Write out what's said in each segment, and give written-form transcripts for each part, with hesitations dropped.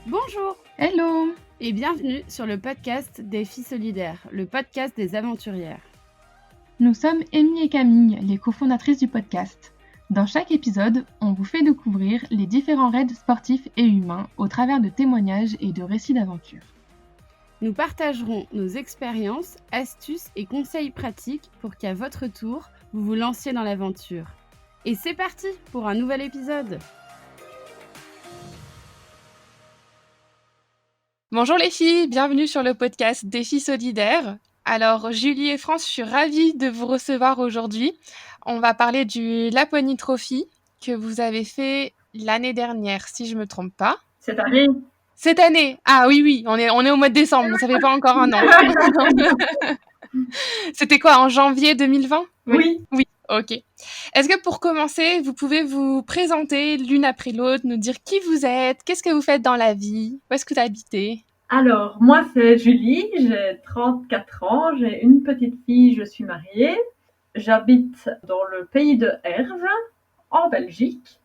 Bonjour Hello et bienvenue sur le podcast des filles solidaires, le podcast des aventurières. Nous sommes Amy et Camille, les cofondatrices du podcast. Dans chaque épisode, on vous fait découvrir les différents raids sportifs et humains au travers de témoignages et de récits d'aventure. Nous partagerons nos expériences, astuces et conseils pratiques pour qu'à votre tour, vous vous lanciez dans l'aventure. Et c'est parti pour un nouvel épisode. Bonjour les filles, bienvenue sur le podcast des filles solidaires. Alors Julie et France, je suis ravie de vous recevoir aujourd'hui. On va parler du Laponie Trophy que vous avez fait l'année dernière, si je me trompe pas. Cette année. Cette année. Ah oui, on est au mois de décembre, donc ça fait pas encore un an. C'était quoi, en janvier 2020? Oui. Oui, ok. Est-ce que pour commencer, vous pouvez vous présenter l'une après l'autre, nous dire qui vous êtes, qu'est-ce que vous faites dans la vie, où est-ce que vous habitez? Alors, moi, c'est Julie, j'ai 34 ans, j'ai une petite fille, je suis mariée. J'habite dans le pays de Herve, en Belgique.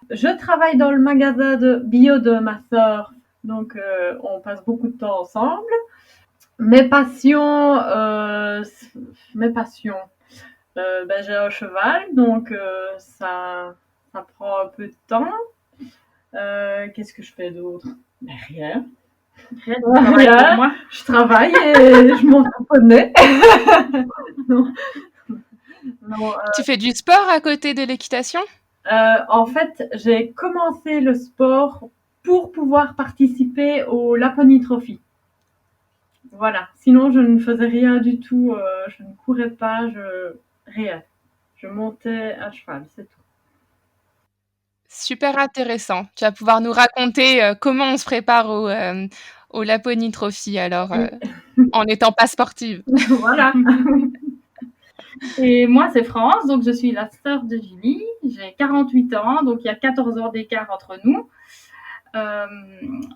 Je travaille dans le magasin de bio de ma sœur, donc on passe beaucoup de temps ensemble. Mes passions, j'ai un cheval, donc ça prend un peu de temps. Qu'est-ce que je fais d'autre? Mais rien. Rien. Moi, je travaille et je m'en connais. Non, Tu fais du sport à côté de l'équitation? En fait, j'ai commencé le sport pour pouvoir participer au Laponie Trophy. Voilà. Sinon, je ne faisais rien du tout. Je ne courais pas. Rien. Je montais à cheval, c'est tout. Super intéressant. Tu vas pouvoir nous raconter comment on se prépare au Laponie Trophy, alors, en n'étant pas sportive. Voilà. Et moi, c'est France, donc je suis la sœur de Julie. J'ai 48 ans, donc il y a 14 heures d'écart entre nous.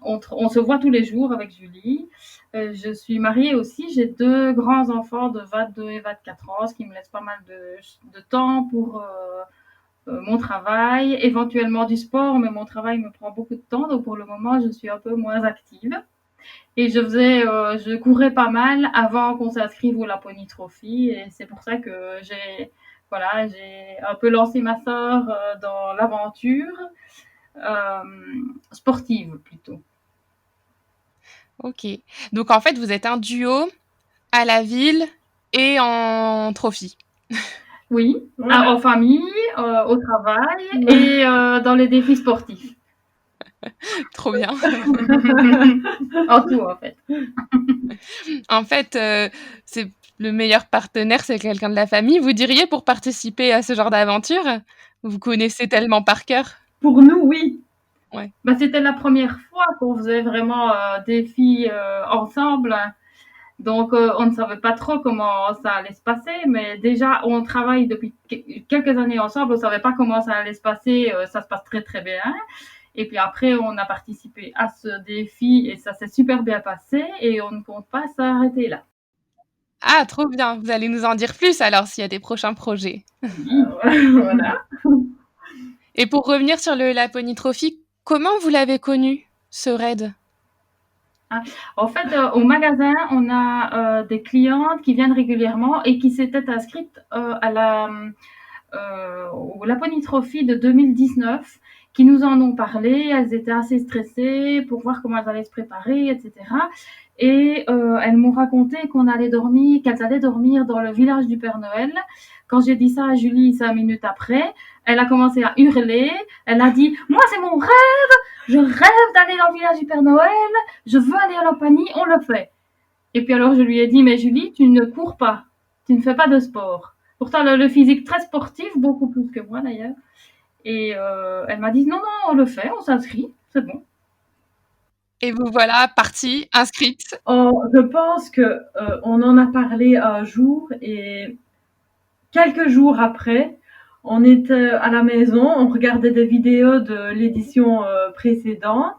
On se voit tous les jours avec Julie. Je suis mariée aussi. J'ai 2 grands-enfants de 22 et 24 ans, ce qui me laisse pas mal de temps pour mon travail, éventuellement du sport, mais mon travail me prend beaucoup de temps, donc pour le moment, je suis un peu moins active. Et je courais pas mal avant qu'on s'inscrive au Laponie Trophy, et c'est pour ça que j'ai un peu lancé ma sœur dans l'aventure sportive plutôt. Ok. Donc en fait, vous êtes un duo à la ville et en trophy. Oui, Voilà. en famille, au travail et dans les défis sportifs. Trop bien. En tout, en fait. En fait, c'est le meilleur partenaire, c'est quelqu'un de la famille. Vous diriez pour participer à ce genre d'aventure? Vous connaissez tellement par cœur. Pour nous, oui. Ouais. Bah, c'était la première fois qu'on faisait vraiment des filles ensemble. Donc, on ne savait pas trop comment ça allait se passer, mais déjà, on travaille depuis quelques années ensemble, on ne savait pas comment ça allait se passer, ça se passe très très bien. Et puis après, on a participé à ce défi et ça s'est super bien passé et on ne compte pas s'arrêter là. Ah, trop bien. Vous allez nous en dire plus alors s'il y a des prochains projets. Voilà. Et pour revenir sur le Laponie Trophy, comment vous l'avez connu, ce raid? En fait, au magasin, on a des clientes qui viennent régulièrement et qui s'étaient inscrites au Laponie Trophy de 2019, qui nous en ont parlé. Elles étaient assez stressées pour voir comment elles allaient se préparer, etc. Et elles m'ont raconté qu'elles allaient dormir dans le village du Père Noël. Quand j'ai dit ça à Julie 5 minutes après, elle a commencé à hurler. Elle a dit « Moi, c'est mon rêve! Je rêve d'aller dans le village du Père Noël! Je veux aller à Laponie, on le fait! » Et puis alors, je lui ai dit « Mais Julie, tu ne cours pas. Tu ne fais pas de sport. » Pourtant, le physique très sportif, beaucoup plus que moi d'ailleurs. Et elle m'a dit « Non, on le fait, on s'inscrit, c'est bon. » Et vous voilà partie, inscrite. Je pense que on en a parlé un jour et quelques jours après, on était à la maison, on regardait des vidéos de l'édition précédente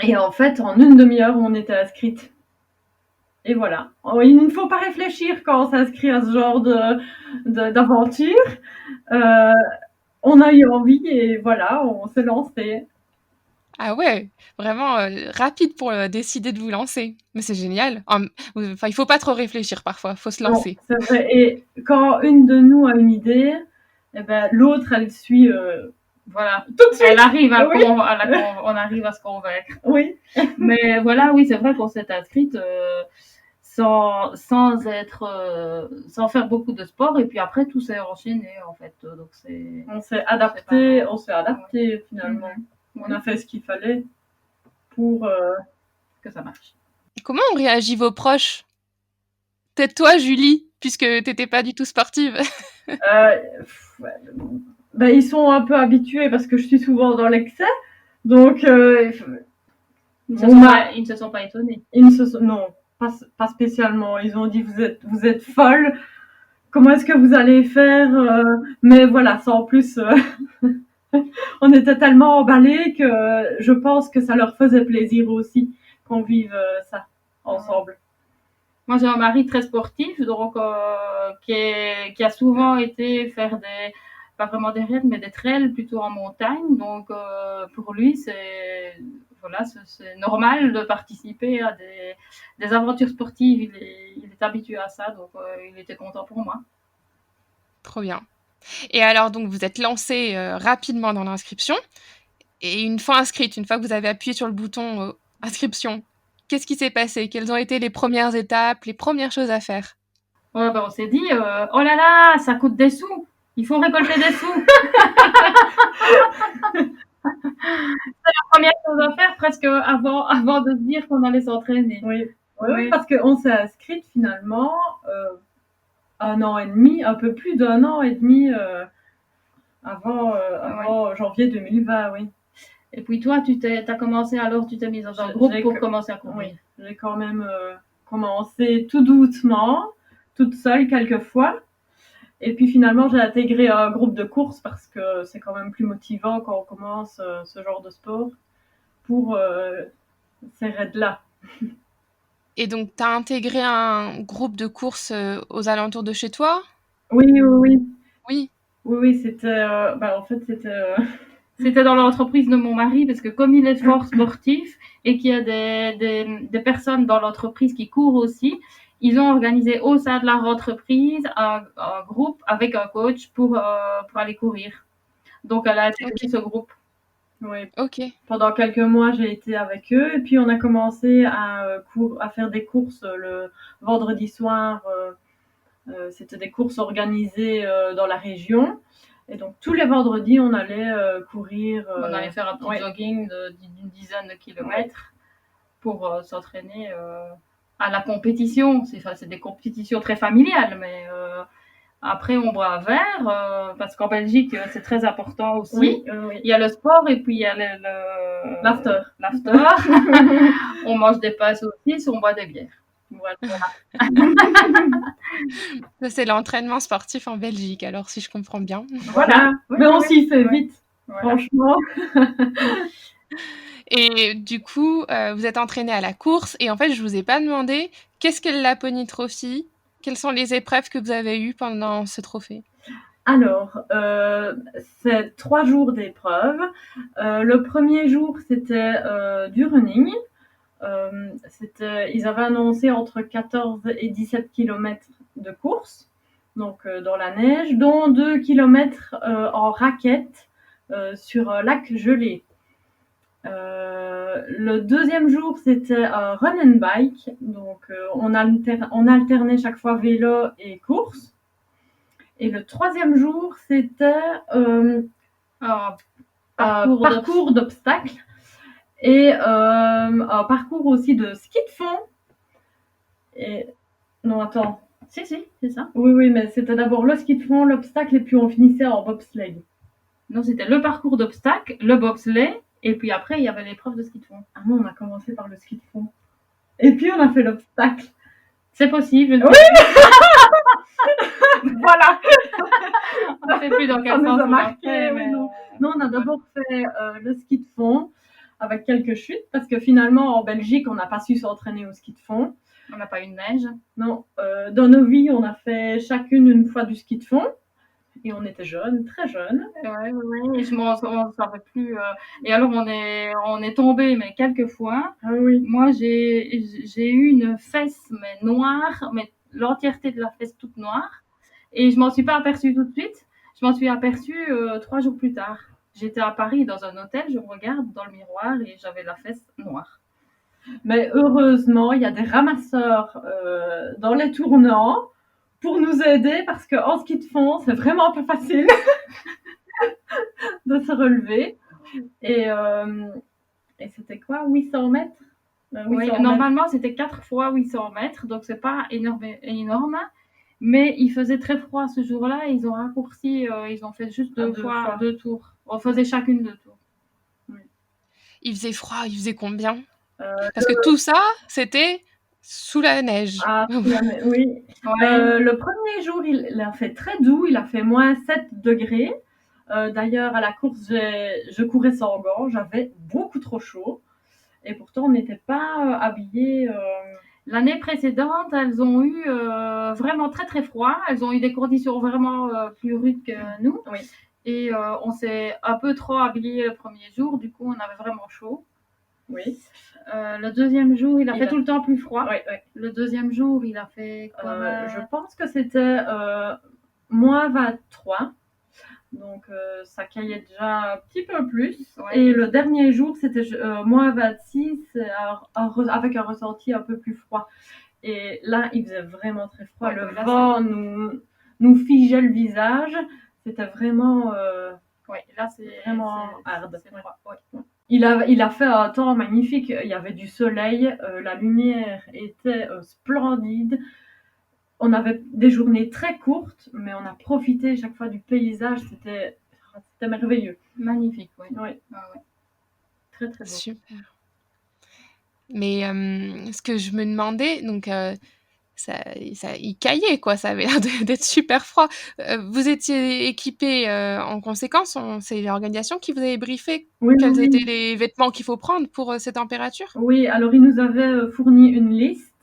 et en fait, en une demi-heure, on était inscrite. Et voilà. Il ne faut pas réfléchir quand on s'inscrit à ce genre d'aventure. On a eu envie et voilà, on s'est lancé. Ah ouais, vraiment rapide pour décider de vous lancer. Mais c'est génial. Enfin, il faut pas trop réfléchir parfois, faut se Non, lancer. c'est vrai. Et quand une de nous a une idée, eh ben, l'autre, elle suit Voilà. tout de suite. Elle arrive Oui. on arrive à se convaincre. Oui. Mais voilà, oui, c'est vrai qu'on s'est inscrite sans faire beaucoup de sport et puis après tout s'est enchaîné en fait. Donc On s'est adapté finalement. On a fait ce qu'il fallait pour que ça marche. Comment ont réagi vos proches? Peut-être toi, Julie, puisque t'étais pas du tout sportive. Ben, ils sont un peu habitués parce que je suis souvent dans l'excès. Donc, Ils ne se sont pas étonnés. Non, pas spécialement. Ils ont dit vous êtes folle. Comment est-ce que vous allez faire Mais voilà, ça en plus, on était tellement emballés que je pense que ça leur faisait plaisir aussi qu'on vive ça ensemble. Moi, j'ai un mari très sportif, donc qui a souvent été faire pas vraiment des raids, mais des trails plutôt en montagne. Donc, pour lui, c'est normal de participer à des aventures sportives. Il est habitué à ça, donc il était content pour moi. Trop bien. Et alors, donc, vous êtes lancé rapidement dans l'inscription. Et une fois inscrite, une fois que vous avez appuyé sur le bouton inscription, qu'est-ce qui s'est passé? Quelles ont été les premières étapes, les premières choses à faire? Ouais, on s'est dit, oh là là, ça coûte des sous. Il faut récolter des sous. C'est la première chose à faire presque avant de se dire qu'on allait s'entraîner. Oui, parce qu'on s'est inscrite finalement 1 an et demi, un peu plus d'1 an et demi avant janvier 2020, oui. Et puis toi, tu t'es mis dans un groupe pour commencer à courir. Oui, j'ai quand même commencé tout doucement, toute seule quelquefois. Et puis finalement, j'ai intégré un groupe de course parce que c'est quand même plus motivant quand on commence ce genre de sport pour ces raids-là. Et donc, tu as intégré un groupe de course aux alentours de chez toi? Oui. Oui, c'était... en fait, c'était... C'était dans l'entreprise de mon mari parce que comme il est fort sportif et qu'il y a des personnes dans l'entreprise qui courent aussi, ils ont organisé au sein de leur entreprise un groupe avec un coach pour aller courir. Donc, elle a intégré ce groupe. Oui. Ok. Pendant quelques mois, j'ai été avec eux et puis on a commencé à faire des courses le vendredi soir. C'était des courses organisées dans la région. Et donc, tous les vendredis, on allait courir. On allait faire un petit jogging d'une dizaine de kilomètres pour s'entraîner à la compétition. C'est des compétitions très familiales, mais après, on boit un verre, parce qu'en Belgique, c'est très important aussi. Oui. Il y a le sport et puis il y a l'after. On mange des pastis, on boit des bières. Voilà. Ça, c'est l'entraînement sportif en Belgique, alors si je comprends bien. Voilà. Mais on s'y fait vite, franchement. Et du coup, vous êtes entraîné à la course. Et en fait, je vous ai pas demandé qu'est-ce que la Pony Trophy? Quelles sont les épreuves que vous avez eues pendant ce trophée? Alors, c'est 3 jours d'épreuve. Le premier jour, c'était du running. Ils avaient annoncé entre 14 et 17 km de course, donc dans la neige, dont 2 km en raquette sur un lac gelé. Le deuxième jour, c'était un run and bike, donc on alternait chaque fois vélo et course. Et le troisième jour, c'était un parcours d'obstacles et un parcours aussi de ski de fond. Et non, attends. Si, c'est ça. Oui, mais c'était d'abord le ski de fond, l'obstacle, et puis on finissait en bobsleigh. Non, c'était le parcours d'obstacles, le bobsleigh, et puis après, il y avait l'épreuve de ski de fond. Ah non, on a commencé par le ski de fond. Et puis on a fait l'obstacle. C'est possible. Oui. Voilà. On ne sait plus dans quel sens nous a marqué. Mais... Non, on a d'abord fait le ski de fond avec quelques chutes parce que finalement en Belgique, on n'a pas su s'entraîner au ski de fond. On n'a pas eu de neige. Non. Dans nos vies, on a fait chacune une fois du ski de fond. Et on était jeunes, très jeunes. Ouais. Et on savait plus. Et alors on est tombé, mais quelques fois. Ah oui. Moi j'ai eu une fesse mais noire, mais l'entièreté de la fesse toute noire. Et je m'en suis pas aperçue tout de suite. Je m'en suis aperçue 3 jours plus tard. J'étais à Paris dans un hôtel, je me regarde dans le miroir et j'avais la fesse noire. Mais heureusement, il y a des ramasseurs dans les tournants pour nous aider parce qu'en ski de fond, c'est vraiment pas facile de se relever. Et c'était quoi, 800 mètres? 800 Oui, mètres. normalement c'était 4 fois 800 mètres, donc c'est pas énorme. Mais il faisait très froid ce jour-là et ils ont raccourci, ils ont fait juste deux fois 2 tours. On faisait chacune 2 tours. Il faisait froid, il faisait combien? Parce que tout ça, c'était sous la neige. Ah, oui. Ouais. Le premier jour, il a fait très doux, il a fait moins 7 degrés. D'ailleurs, à la course, je courais sans gants, j'avais beaucoup trop chaud. Et pourtant, on n'était pas habillés. L'année précédente, elles ont eu vraiment très très froid. Elles ont eu des conditions vraiment plus rudes que nous. Oui. Et on s'est un peu trop habillés le premier jour. Du coup, on avait vraiment chaud. Oui. Le deuxième jour, il a fait tout le temps plus froid. Oui. Le deuxième jour, il a fait je pense que c'était moins 23. Donc, ça caillait déjà un petit peu plus. Ouais. Et le dernier jour, c'était moins 26 avec un ressenti un peu plus froid. Et là, il faisait vraiment très froid. Ouais, le vent nous figeait le visage. C'était vraiment... oui, là, c'est vraiment hard. C'est froid. Ouais. Il a fait un temps magnifique. Il y avait du soleil. La lumière était splendide. On avait des journées très courtes, mais on a profité chaque fois du paysage. C'était merveilleux. Magnifique, oui. Ouais. Très, très beau. Super. Mais ce que je me demandais, donc il caillait, quoi. Ça avait l'air d'être super froid. Vous étiez équipés en conséquence. C'est l'organisation qui vous avait briefé quels étaient les vêtements qu'il faut prendre pour ces températures? Oui, alors ils nous avaient fourni une liste.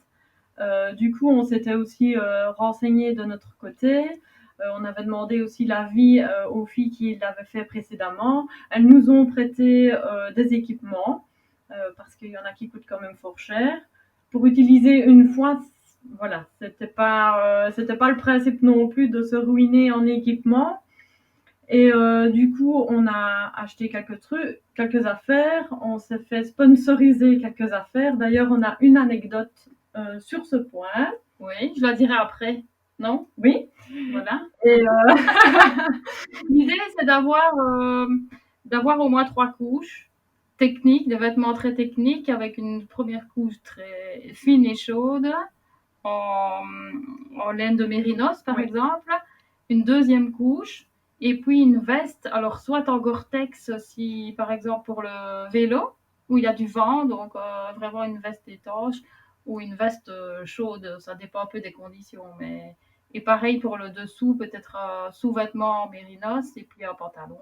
Du coup, on s'était aussi renseigné de notre côté. On avait demandé aussi l'avis aux filles qui l'avaient fait précédemment. Elles nous ont prêté des équipements parce qu'il y en a qui coûtent quand même fort cher. Pour utiliser une fois, voilà, c'était pas le principe non plus de se ruiner en équipement. Et du coup, on a acheté quelques affaires. On s'est fait sponsoriser quelques affaires. D'ailleurs, on a une anecdote sur ce point. Oui, je la dirai après. Non? Oui. Voilà. Et l'idée, c'est d'avoir au moins 3 couches techniques, des vêtements très techniques, avec une première couche très fine et chaude, en laine de mérinos, par exemple, une deuxième couche, et puis une veste, alors soit en Gore-Tex, si par exemple pour le vélo, où il y a du vent, donc vraiment une veste étanche, ou une veste chaude, ça dépend un peu des conditions, mais... Et pareil pour le dessous, peut-être un sous-vêtement en mérinos, et puis un pantalon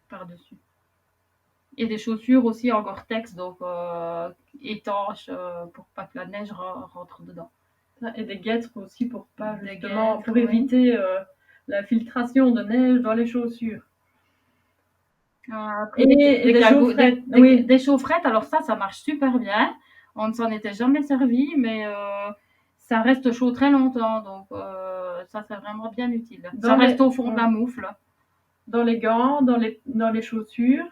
par-dessus. Et des chaussures aussi en Gore-Tex, donc étanches, pour pas que la neige rentre dedans. Et des guêtres aussi pour pas justement pour éviter la filtration de neige dans les chaussures. Et des chaufferettes. Des chaufferettes, alors ça marche super bien. On ne s'en était jamais servi, mais ça reste chaud très longtemps, donc ça c'est vraiment bien utile. Ça reste au fond de la moufle. Dans les gants, dans les chaussures.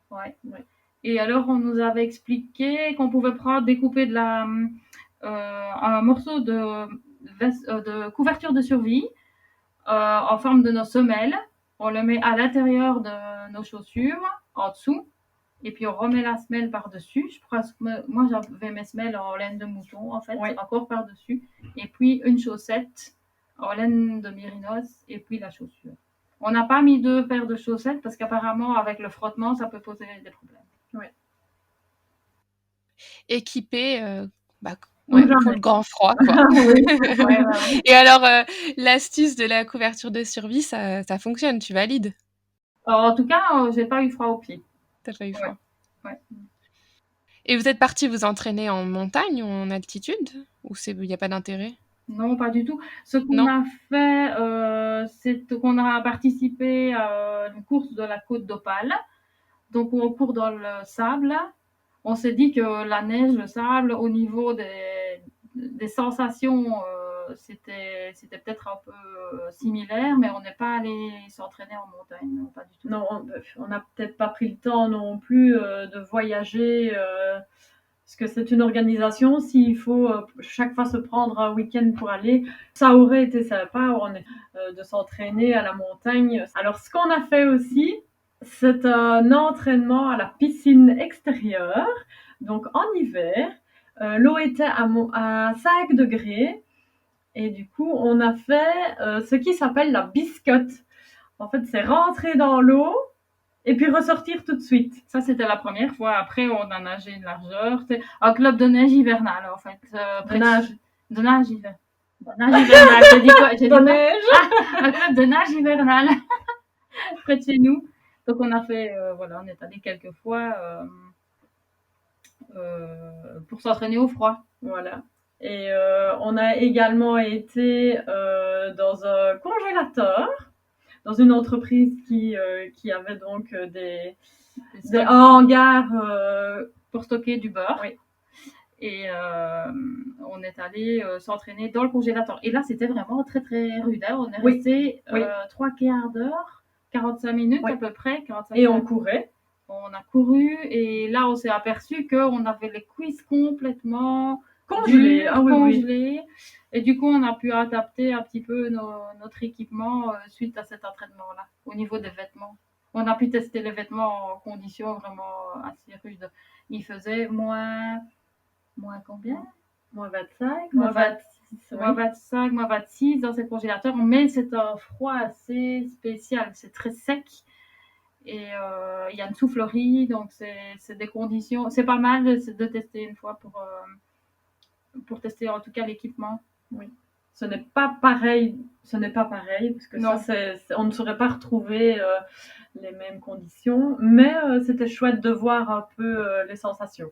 Ouais. Et alors, on nous avait expliqué qu'on pouvait découper un morceau de couverture de survie en forme de nos semelles. On le met à l'intérieur de nos chaussures, en dessous, et puis on remet la semelle par-dessus. Moi, j'avais mes semelles en laine de mouton, en fait, encore par-dessus. Et puis une chaussette en laine de mérinos, et puis la chaussure. On n'a pas mis 2 paires de chaussettes parce qu'apparemment, avec le frottement, ça peut poser des problèmes. Oui. Équipé pour le grand froid, quoi. Ouais. Et alors, l'astuce de la couverture de survie, ça fonctionne, tu valides? En tout cas, j'ai pas eu froid aux pieds. T'as pas eu froid? Ouais. Et vous êtes partis vous entraîner en montagne ou en altitude? Ou il n'y a pas d'intérêt? Non, pas du tout. Ce qu'on Non? a fait, c'est qu'on a participé à une course de la Côte d'Opale. Donc, on court dans le sable. On s'est dit que la neige, le sable, au niveau des sensations, c'était peut-être un peu similaire, mais on n'est pas allé s'entraîner en montagne, non, pas du tout. Non, on n'a peut-être pas pris le temps non plus de voyager, parce que c'est une organisation. S'il faut chaque fois se prendre un week-end pour aller, ça aurait été sympa de s'entraîner à la montagne. Alors, ce qu'on a fait aussi, c'est un entraînement à la piscine extérieure. Donc, en hiver, l'eau était à 5 degrés. Et du coup, on a fait ce qui s'appelle la biscotte. En fait, c'est rentrer dans l'eau et puis ressortir tout de suite. Ça, c'était la première fois. Après, on a nagé une largeur. C'est un club de neige hivernale, en fait. De nage. De nage hivernale. Nage hivernale. J'ai dit quoi? J'ai dit De quoi? neige. Un club de nage hivernale. Près de chez nous. Donc, on a fait, voilà, on est allé quelques fois pour s'entraîner au froid. Voilà. Et on a également été dans un congélateur, dans une entreprise qui avait donc un hangar pour stocker du beurre. Oui. Et on est allé s'entraîner dans le congélateur. Et là, c'était vraiment très, très rude. Hein. On est resté 3/4 d'heure, 45 minutes à peu près. 45 et on courait. On a couru et là, on s'est aperçu qu'on avait les cuisses complètement congelées. Congelées. Et du coup, on a pu adapter un petit peu notre équipement suite à cet entraînement-là, au niveau des vêtements. On a pu tester les vêtements en conditions vraiment assez rudes. Il faisait moins combien? Moins 25, moins 25, moins 26 dans ce congélateur. Mais c'est un froid assez spécial. C'est très sec. Et il y a une soufflerie, donc c'est des conditions. C'est pas mal de tester une fois pour tester en tout cas l'équipement. Oui. Ce n'est pas pareil, parce que non. Ça, on ne saurait pas retrouver les mêmes conditions, mais c'était chouette de voir un peu les sensations.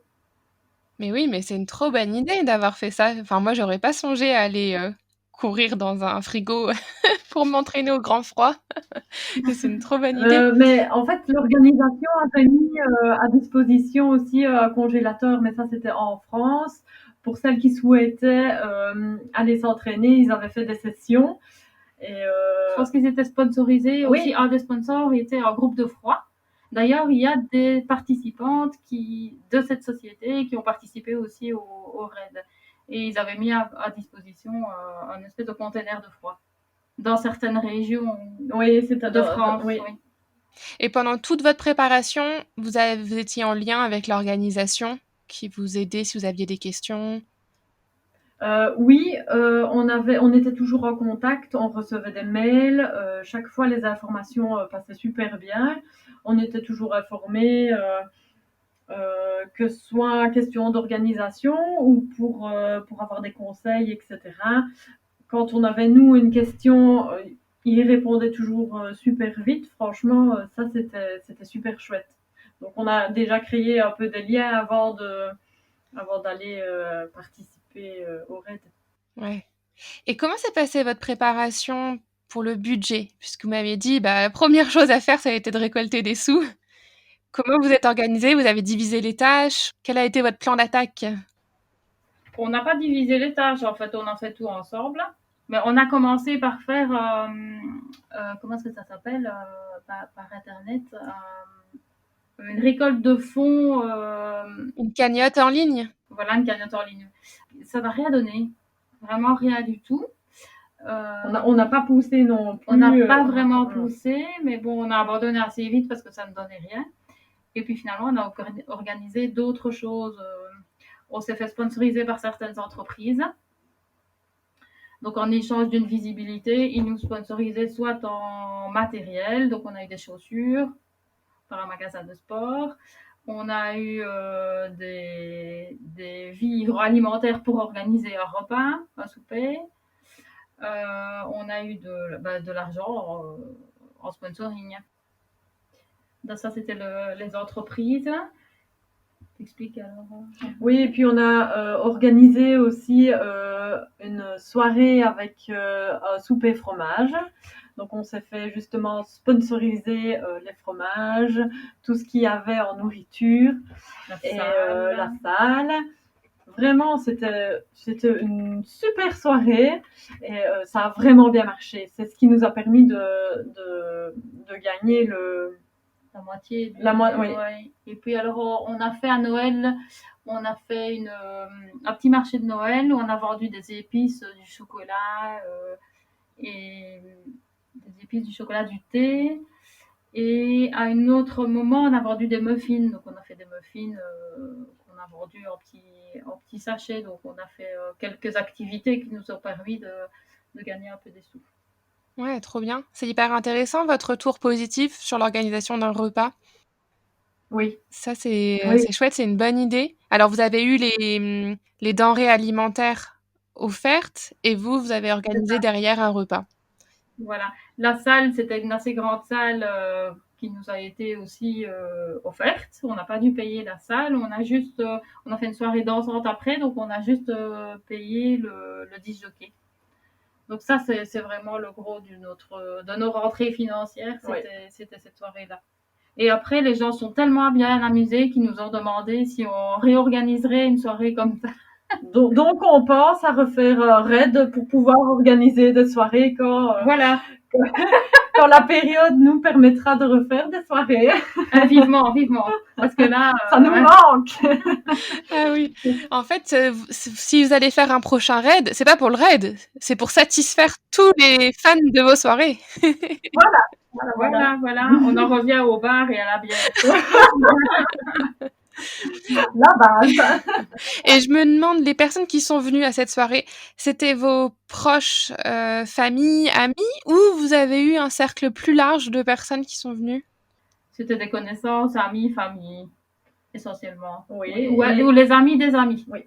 Mais oui, mais c'est une trop bonne idée d'avoir fait ça. Enfin, moi, j'aurais pas songé à aller courir dans un frigo pour m'entraîner au grand froid. C'est une trop bonne idée. Mais en fait, l'organisation avait mis à disposition aussi un congélateur, mais ça, c'était en France. Pour celles qui souhaitaient aller s'entraîner, ils avaient fait des sessions. Et je pense qu'ils étaient sponsorisés. Oui. Aussi, un des sponsors était un groupe de froid. D'ailleurs, il y a des participantes de cette société qui ont participé aussi au raid. Et ils avaient mis à disposition un espèce de conteneur de froid dans certaines régions de France. Oui. Et pendant toute votre préparation, vous étiez en lien avec l'organisation qui vous aidait si vous aviez des questions? Oui, on était toujours en contact, on recevait des mails, chaque fois les informations passaient super bien. On était toujours informés, que ce soit question d'organisation ou pour avoir des conseils, etc. Quand on avait, nous, une question, ils répondaient toujours super vite. Franchement, ça, c'était super chouette. Donc, on a déjà créé un peu des liens avant d'aller participer au raid. Ouais. Et comment s'est passée votre préparation pour le budget? Puisque vous m'aviez dit, la première chose à faire, ça a été de récolter des sous. Comment vous êtes organisé? Vous avez divisé les tâches? Quel a été votre plan d'attaque? On n'a pas divisé les tâches, en fait, on a fait tout ensemble. Mais on a commencé par faire, comment est-ce que ça s'appelle par Internet, une récolte de fonds. Une cagnotte en ligne? Voilà, une cagnotte en ligne. Ça n'a rien donné. Vraiment rien du tout. On n'a pas poussé non plus. On n'a pas vraiment poussé, mais bon, on a abandonné assez vite parce que ça ne donnait rien. Et puis finalement, on a organisé d'autres choses. On s'est fait sponsoriser par certaines entreprises. Donc, en échange d'une visibilité, ils nous sponsorisaient soit en matériel, donc on a eu des chaussures par un magasin de sport. On a eu des vivres alimentaires pour organiser un repas, un souper. On a eu de l'argent en sponsoring. Donc ça, c'était les entreprises. T'expliques alors. Oui, et puis on a organisé aussi une soirée avec un souper fromage. Donc on s'est fait justement sponsoriser les fromages, tout ce qu'il y avait en nourriture et la salle. Vraiment, c'était une super soirée et ça a vraiment bien marché. C'est ce qui nous a permis de gagner La moitié. Oui. Ouais. Et puis alors, on a fait à Noël, on a fait un petit marché de Noël où on a vendu des épices, du chocolat et des épices, du chocolat, du thé. Et à un autre moment, on a vendu des muffins. Donc, on a fait des muffins qu'on a vendus en petits sachets. Donc, on a fait quelques activités qui nous ont permis de gagner un peu des sous. Ouais, trop bien. C'est hyper intéressant votre retour positif sur l'organisation d'un repas. Oui. Ça, c'est Oui. chouette, c'est une bonne idée. Alors, vous avez eu les denrées alimentaires offertes et vous avez organisé derrière un repas. Voilà. La salle, c'était une assez grande salle qui nous a été aussi offerte. On n'a pas dû payer la salle. On a fait une soirée dansante après, donc on a juste payé le disc jockey. Donc ça, c'est vraiment le gros de nos rentrées financières. C'était cette soirée-là. Et après, les gens sont tellement bien amusés qu'ils nous ont demandé si on réorganiserait une soirée comme ça. Donc on pense à refaire un raid pour pouvoir organiser des soirées Voilà. quand la période nous permettra de refaire des soirées. Vivement, vivement. Parce que là, ça nous manque. Ah oui. En fait, si vous allez faire un prochain raid, c'est pas pour le raid, c'est pour satisfaire tous les fans de vos soirées. Voilà. On en revient au bar et à la bière. La base. Et je me demande, les personnes qui sont venues à cette soirée, c'était vos proches, familles, amis, ou vous avez eu un cercle plus large de personnes qui sont venues? C'était des connaissances, amis, famille, essentiellement. Oui. Ou les amis des amis. Oui.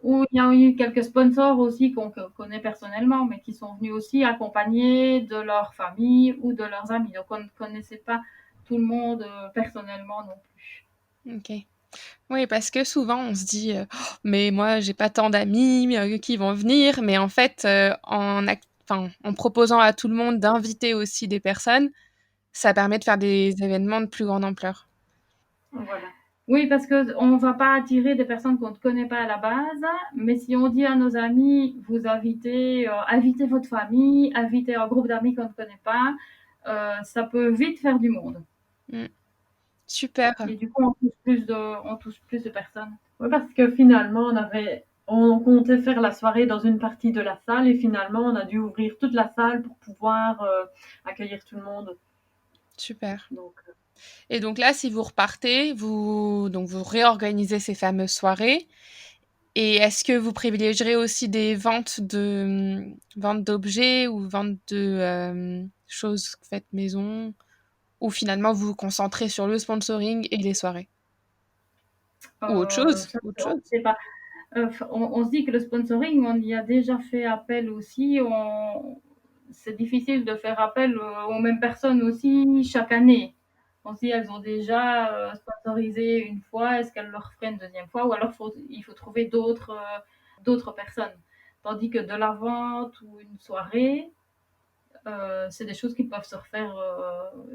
Où il y a eu quelques sponsors aussi qu'on connaît personnellement, mais qui sont venus aussi accompagnés de leur famille ou de leurs amis. Donc on ne connaissait pas tout le monde personnellement non plus. OK. Oui, parce que souvent on se dit, «Oh, mais moi j'ai pas tant d'amis, qui vont venir», mais en fait, en proposant à tout le monde d'inviter aussi des personnes, ça permet de faire des événements de plus grande ampleur. Voilà. Oui, parce qu'on ne va pas attirer des personnes qu'on ne connaît pas à la base, mais si on dit à nos amis, vous invitez votre famille, invitez un groupe d'amis qu'on ne connaît pas, ça peut vite faire du monde. Super. Et du coup, on touche plus de personnes. Oui, parce que finalement, on comptait faire la soirée dans une partie de la salle et finalement, on a dû ouvrir toute la salle pour pouvoir accueillir tout le monde. Super. Donc, Et donc là, si vous repartez, vous réorganisez ces fameuses soirées. Et est-ce que vous privilégierez aussi des ventes d'objets ou ventes de choses faites maison, ou finalement vous vous concentrez sur le sponsoring et les soirées? Ou autre chose? Je sais pas. On se dit que le sponsoring, on y a déjà fait appel aussi. C'est difficile de faire appel aux mêmes personnes aussi chaque année. On se dit elles ont déjà sponsorisé une fois, est-ce qu'elles le referaient une deuxième fois ou alors il faut trouver d'autres personnes. Tandis que de la vente ou une soirée, c'est des choses qui peuvent se refaire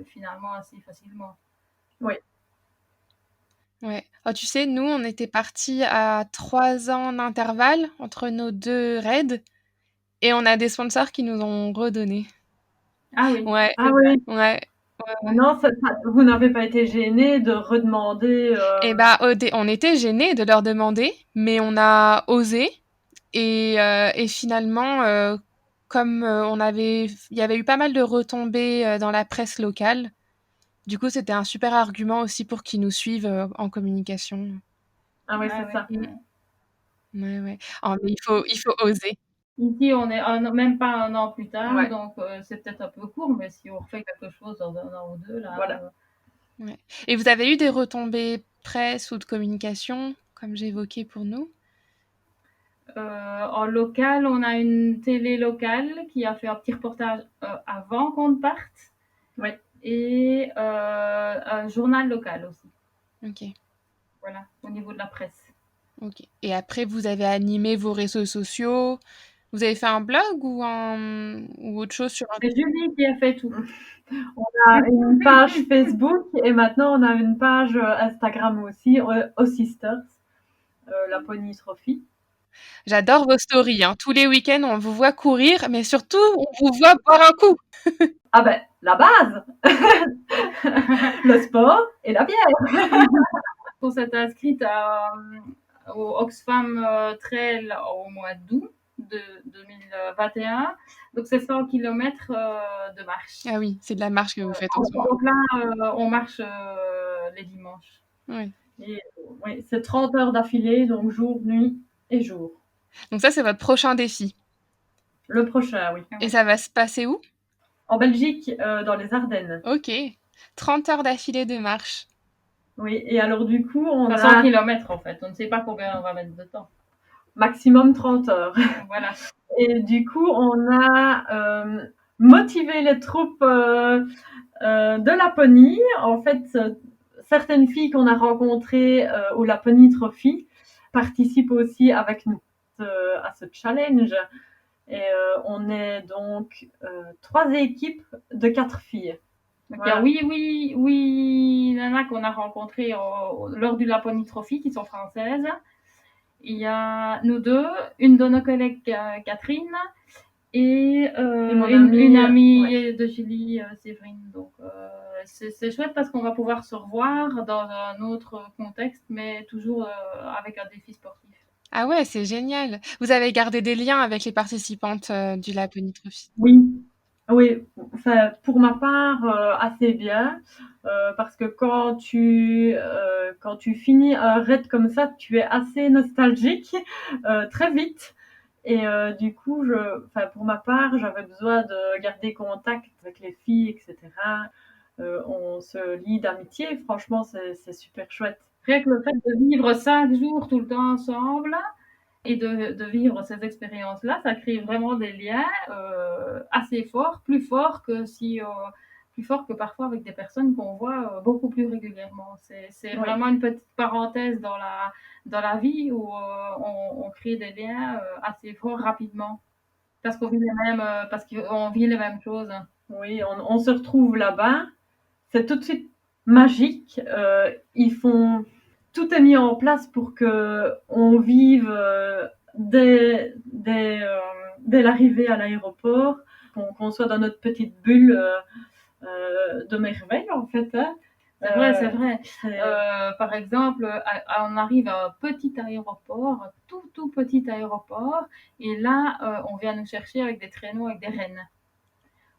finalement assez facilement. oui. Ouais. Oh, tu sais, nous, on était partis à 3 ans d'intervalle entre nos 2 raids et on a des sponsors qui nous ont redonné. Ah oui. Ouais. Ah oui. Ouais. Non, vous n'avez pas été gêné de redemander. Et bah, on était gênés de leur demander, mais on a osé. Et finalement, comme il y avait eu pas mal de retombées dans la presse locale, du coup, c'était un super argument aussi pour qu'ils nous suivent en communication. Ah oui, c'est ça. Ouais. Oh, mais il faut oser. Ici, on est même pas un an plus tard, Ouais. donc c'est peut-être un peu court, mais si on refait quelque chose dans un an ou deux, là. Voilà. Ouais. Et vous avez eu des retombées presse ou de communication, comme j'évoquais pour nous? En local, on a une télé locale qui a fait un petit reportage avant qu'on parte. Oui. Et un journal local aussi. Ok. voilà, au niveau de la presse. Ok. Et après, vous avez animé vos réseaux sociaux. Vous avez fait un blog ou autre chose sur un... C'est Julie qui a fait tout. On a une page Facebook et maintenant on a une page Instagram aussi, aux Sisters, la Pony Trophy. J'adore vos stories, hein. Tous les week-ends, on vous voit courir, mais surtout, on vous voit boire un coup. Ah ben, la base le sport et la bière. On s'est inscrite au Oxfam Trail au mois d'août de 2021. Donc, c'est 100 km de marche. Ah oui, c'est de la marche que vous faites en ce moment. Donc là, on marche les dimanches. Oui. Et, oui, c'est 30 heures d'affilée, donc jour, nuit et jour. Donc ça, c'est votre prochain défi. Le prochain, oui. Et ça va se passer où? En Belgique, dans les Ardennes. Ok. 30 heures d'affilée de marche. Oui, et alors du coup, on Enfin, 100 a km en fait. On ne sait pas combien on va mettre de temps. maximum 30 heures. Voilà. Et du coup, on a motivé les troupes de Laponie. En fait, certaines filles qu'on a rencontrées au Laponie Trophy participent aussi avec nous à ce challenge. Et on est donc 3 équipes de 4 filles. Donc, il y a oui, Nana qu'on a rencontré lors du Laponie Trophy, qui sont françaises. Il y a nous deux, une de nos collègues, Catherine, et une amie de Julie, Séverine. Donc, c'est chouette parce qu'on va pouvoir se revoir dans un autre contexte, mais toujours avec un défi sportif. Ah ouais, c'est génial. Vous avez gardé des liens avec les participantes du Laponie Trophy? Oui, enfin, pour ma part, assez bien, parce que quand tu finis un raid comme ça, tu es assez nostalgique très vite. Et du coup, pour ma part, j'avais besoin de garder contact avec les filles, etc. On se lie d'amitié, franchement, c'est super chouette. Rien que le fait de vivre 5 jours tout le temps ensemble et de vivre ces expériences-là, ça crée vraiment des liens assez forts, plus forts que parfois avec des personnes qu'on voit beaucoup plus régulièrement. C'est vraiment une petite parenthèse dans la vie où on crée des liens assez forts rapidement parce qu'on vit les mêmes choses. Oui, on se retrouve là-bas, c'est tout de suite magique. Tout est mis en place pour que on vive dès l'arrivée à l'aéroport, qu'on soit dans notre petite bulle de merveille en fait. Hein. C'est vrai. Par exemple, on arrive à un petit aéroport, tout petit aéroport, et là, on vient nous chercher avec des traîneaux, avec des rennes.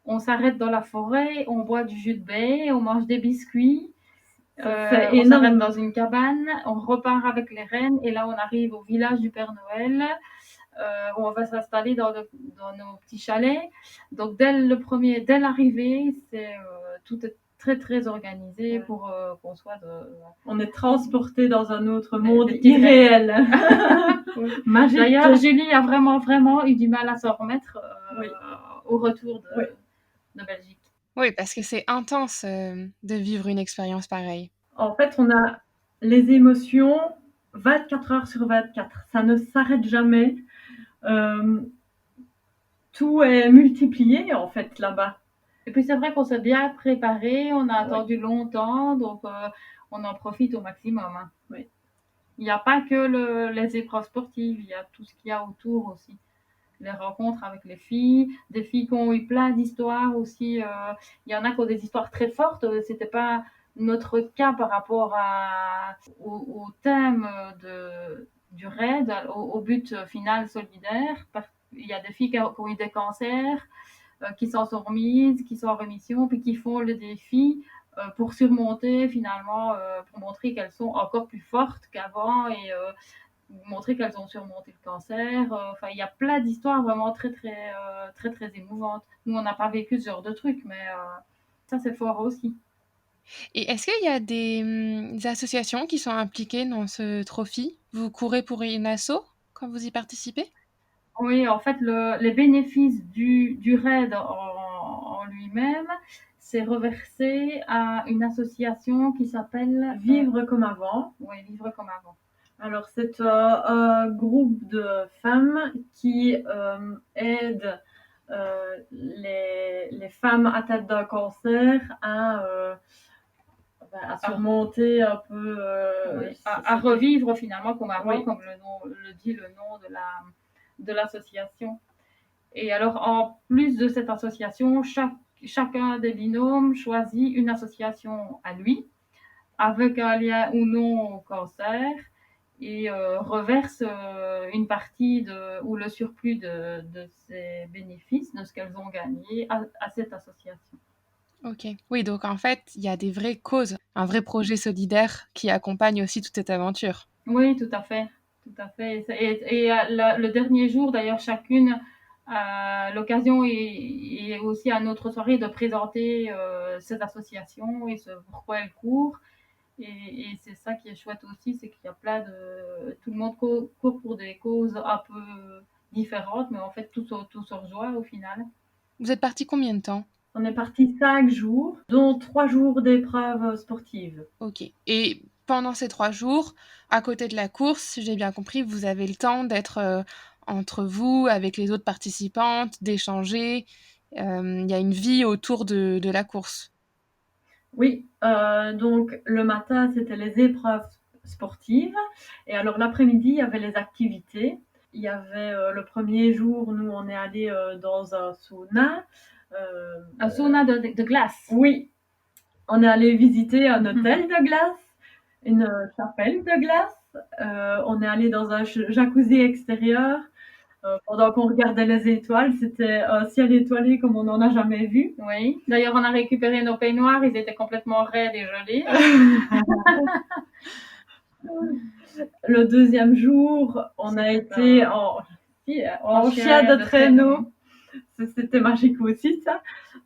On s'arrête dans la forêt, on boit du jus de baie, on mange des biscuits. On s'arrête dans une cabane, on repart avec les rennes, et là, on arrive au village du Père Noël, où on va s'installer dans nos petits chalets. Donc, dès l'arrivée, tout est très très organisé pour qu'on soit on est transporté dans un autre monde irréel. Magique. D'ailleurs, Julie a vraiment eu du mal à s'en remettre au retour de Belgique. Oui, parce que c'est intense de vivre une expérience pareille. En fait, on a les émotions 24 heures sur 24. Ça ne s'arrête jamais. Tout est multiplié en fait là-bas. Et puis c'est vrai qu'on s'est bien préparé, on a attendu longtemps, donc on en profite au maximum. Hein. Oui. Il n'y a pas que les épreuves sportives, il y a tout ce qu'il y a autour aussi. Les rencontres avec les filles, des filles qui ont eu plein d'histoires aussi. Il y en a qui ont des histoires très fortes. C'était pas notre cas par rapport au thème du raid, au but final solidaire. Il y a des filles qui ont eu des cancers, qui s'en sont remises, qui sont en rémission, puis qui font le défi pour surmonter finalement, pour montrer qu'elles sont encore plus fortes qu'avant et montrer qu'elles ont surmonté le cancer. Enfin, il y a plein d'histoires vraiment très émouvantes. Nous, on n'a pas vécu ce genre de truc, mais ça, c'est fort aussi. Et est-ce qu'il y a des associations qui sont impliquées dans ce trophy? Vous courez pour une asso quand vous y participez? Oui, en fait, les bénéfices du raid en lui-même, s'est reversé à une association qui s'appelle Vivre comme avant. Oui, Vivre comme avant. Alors, c'est un groupe de femmes qui aide les femmes atteintes d'un cancer à surmonter un peu... Oui, à revivre finalement comme avant, Oui. comme le dit le nom de l'association. Et alors, en plus de cette association, chacun des binômes choisit une association à lui, avec un lien ou non au cancer, et reverse une partie ou le surplus de ces bénéfices, de ce qu'elles ont gagné, à cette association. Ok. Oui, donc en fait, il y a des vraies causes, un vrai projet solidaire qui accompagne aussi toute cette aventure. Oui, tout à fait. Tout à fait. Et le dernier jour, d'ailleurs, chacune a l'occasion et aussi à notre soirée de présenter cette association et ce pourquoi elle court. Et c'est ça qui est chouette aussi, c'est qu'il y a plein de... Tout le monde court pour des causes un peu différentes, mais en fait, tout se rejoint au final. Vous êtes parti combien de temps? On est parti 5 jours, dont 3 jours d'épreuves sportives. Ok. Et pendant ces 3 jours, à côté de la course, si j'ai bien compris, vous avez le temps d'être entre vous, avec les autres participantes, d'échanger. Il y a une vie autour de la course. Oui, donc le matin, c'était les épreuves sportives. Et alors l'après-midi, il y avait les activités. Il y avait le premier jour, nous, on est allé dans un sauna. Un sauna de glace. Oui, on est allé visiter un hôtel de glace, une chapelle de glace. On est allé dans un jacuzzi extérieur. Pendant qu'on regardait les étoiles, c'était un ciel étoilé comme on n'en a jamais vu. Oui. D'ailleurs, on a récupéré nos peignoirs, ils étaient complètement raides et gelés. Le deuxième jour, on a été en chien de traîneau. C'était magique aussi, ça.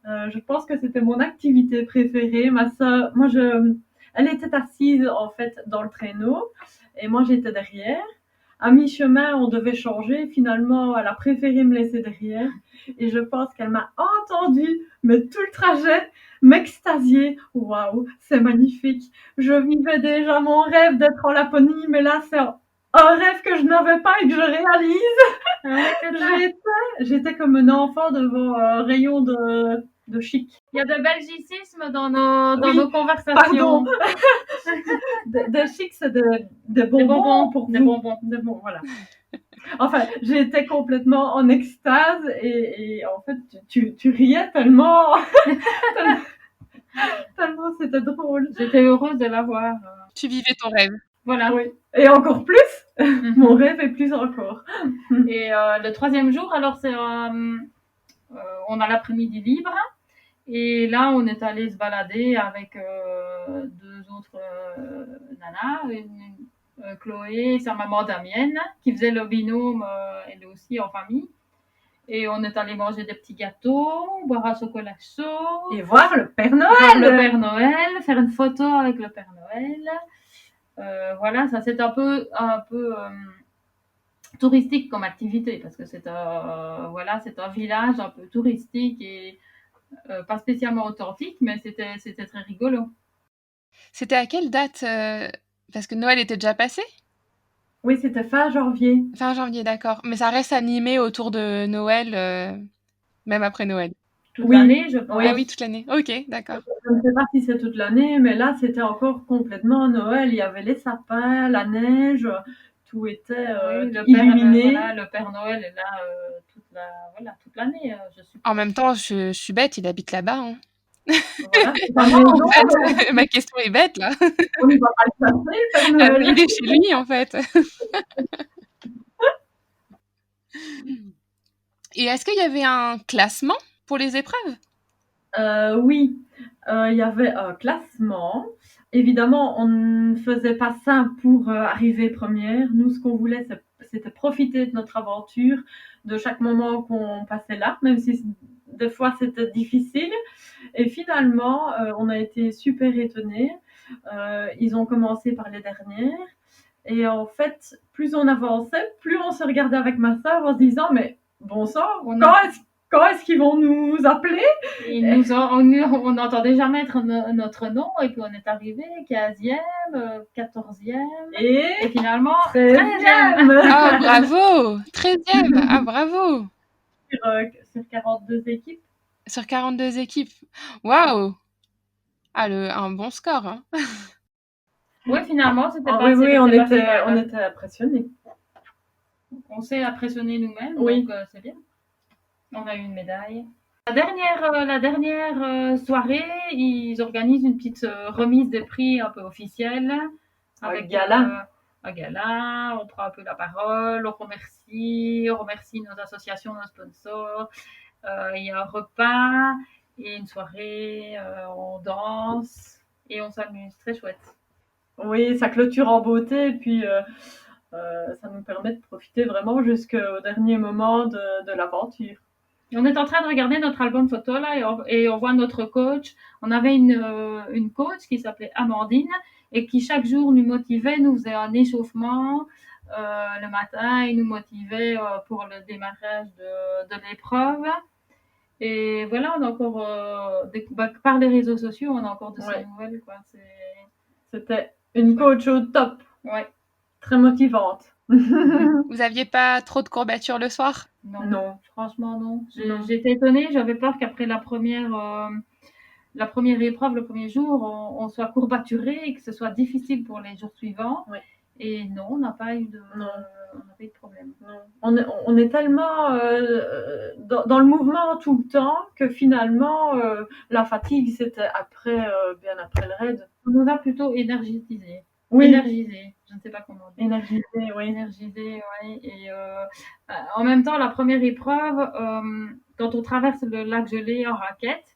Je pense que c'était mon activité préférée. Ma sœur, elle était assise en fait dans le traîneau et moi j'étais derrière. À mi-chemin, on devait changer. Finalement, elle a préféré me laisser derrière. Et je pense qu'elle m'a entendu, mais tout le trajet, m'extasier. Waouh, c'est magnifique. Je vivais déjà mon rêve d'être en Laponie, mais là, c'est un rêve que je n'avais pas et que je réalise. J'étais comme un enfant devant un rayon de chic. Il y a de belgicismes dans nos conversations. Pardon. de chic, c'est des bonbons pour vous. Des bonbons. Voilà. Enfin, j'étais complètement en extase et en fait, tu riais tellement, tellement c'était drôle. J'étais heureuse de l'avoir. Tu vivais ton rêve. Voilà. Oui. Et encore plus, mon rêve est plus encore. Et le troisième jour, alors on a l'après-midi libre. Et là, on est allé se balader avec deux autres nanas, Chloé et sa maman Damienne, qui faisait le binôme, elle aussi en famille. Et on est allé manger des petits gâteaux, boire un chocolat chaud. Et voir le Père Noël. Voir le Père Noël, faire une photo avec le Père Noël. Voilà, ça c'est un peu touristique comme activité, parce que c'est un village un peu touristique et pas spécialement authentique, mais c'était très rigolo. C'était à quelle date parce que Noël était déjà passé? Oui, c'était fin janvier. Fin janvier, d'accord. Mais ça reste animé autour de Noël, même après Noël. Toute l'année, je pense. Ah oui, toute l'année. Ok, d'accord. Je ne sais pas si c'est toute l'année, mais là, c'était encore complètement Noël. Il y avait les sapins, la neige, tout était illuminé. Le Père Noël est là toute l'année. Je suppose. En même temps, je suis bête, il habite là-bas. Hein. Voilà, ma question est bête, là. On ne va pas le passer, Père Noël. Il est chez lui, en fait. Et est-ce qu'il y avait un classement pour les épreuves? Oui, il y avait un classement. Évidemment, on ne faisait pas ça pour arriver première. Nous, ce qu'on voulait, c'était profiter de notre aventure, de chaque moment qu'on passait là, même si des fois c'était difficile. Et finalement, on a été super étonnés. Ils ont commencé par les dernières. Et en fait, plus on avançait, plus on se regardait avec ma sœur en se disant, mais bon sang, quand est-ce quand est-ce qu'ils vont nous appeler? On n'entendait jamais notre nom, et puis on est arrivé 15e, 14e, et finalement 13e. Ah, bravo! 13e! Ah, bravo! Sur 42 équipes. Sur 42 équipes. Waouh! Ah, un bon score, hein. Oui, finalement, c'était pas... Oui, on était impressionnés. On s'est impressionnés nous-mêmes, oui. Donc c'est bien. On a eu une médaille. La dernière soirée, ils organisent une petite remise de prix un peu officielle. Avec gala. Un gala, on prend un peu la parole, on remercie nos associations, nos sponsors. Il y a un repas et une soirée, on danse et on s'amuse, très chouette. Oui, ça clôture en beauté, et puis ça nous permet de profiter vraiment jusqu'au dernier moment de l'aventure. On est en train de regarder notre album photo là, et on voit notre coach. On avait une coach qui s'appelait Amandine et qui chaque jour nous motivait, nous faisait un échauffement le matin, et nous motivait pour le démarrage de l'épreuve. Et voilà, on a encore par les réseaux sociaux, on a encore de ces nouvelles, quoi. C'était une coach au top. Ouais. Très motivante. Vous aviez pas trop de courbatures le soir? Non. Franchement, non. J'étais étonnée, j'avais peur qu'après la première épreuve, le premier jour, on soit courbaturé et que ce soit difficile pour les jours suivants. Oui. Et non, on n'a pas eu de problème. Non. On est tellement dans le mouvement tout le temps que finalement, la fatigue, c'était bien après le raid. On nous a plutôt énergisé. Oui. Énergisé, je ne sais pas comment dire. Énergisé, oui. Énergisé, oui. Et en même temps, la première épreuve, quand on traverse le lac gelé en raquette,